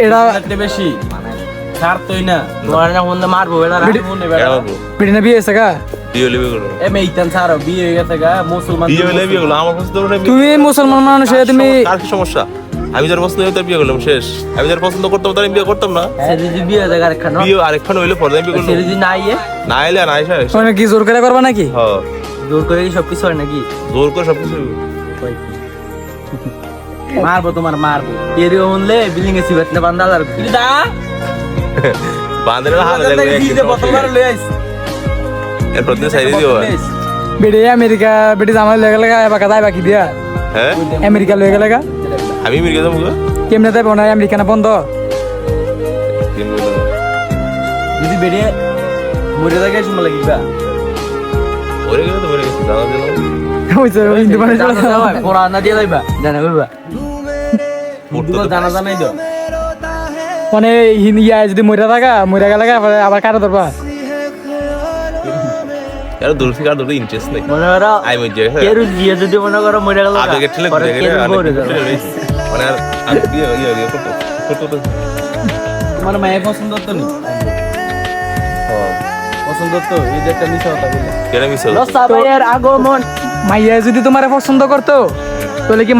এটা বেশি ছাড়তই না তোমার না ফোন মারবো এটা রাখবো না বেটা পিড়ি না বিয়ে হয়েছে গা বিয়ে হলে বিয়ে করো এ মেইতান ছাড়ো বিয়ে হয়ে গেছে গা মুসলমান বিয়ে হলে বিয়ে করলো আমার পছন্দ করে তুমি মুসলমান মানুষ হয়ে তুমি কার কি সমস্যা আমি যার পছন্দ হইতো বিয়ে করলাম শেষ আমি যার পছন্দ করতাম তার বিয়ে করতাম না সেটা যদি বিয়ে হয়ে যায় আরেকখান বিয়ে আরেকখান হইলে পরে বিয়ে করলাম সেটা যদি না আইয়ে না এলে না এসে মানে কি জোর করে করবা নাকি হ্যাঁ জোর করে কি সবকিছু হয় নাকি জোর করে সবকিছু মারবো তোমার মারবো এরিও হলে বিল্ডিং এ সিবাত না বান্দা আর কি দা বাঁধের হাতে দেখবে দিতে বতবার লই আইছ এরপর দিয়ে সাইড দিও বেড়ে আমেরিকা বেড়ে জামাই লয়ে গেলে এবার কাদাই বাকি দিয়া হ্যাঁ আমেরিকা লয়ে গেলে গা আমি মির্গে যাবো গো কেমনে দেব না আমেরিকা না বন্ধ যদি বেরিয়ে মরে থাকে সময় লাগিবা ওরে গেলে তো মরে গেছে দাদা দিল হইছে হিন্দু মানুষ পড়া না দিয়ে যাইবা জানা কইবা দুটো জানা জানাই দাও মানে ইয়া যদি মরে গেলে আবার কাটা ধরবা আর দূর থেকে আর দূর ইন্টারেস্ট নেই মনে করো আই মজে কেরু গিয়ে যদি মনে করো মরে গেল আবেগে ঠেলে ঘুরে গেলে মানে আর বিয়ে ইয়ে করতে তোমার মায়ের পছন্দ তো নি পছন্দ তো এই যে একটা মিশা কথা বলে কেন মিস রসা ভাইয়ের আগমন মাইয়া যদি তোমারে পছন্দ করতো তাহলে কি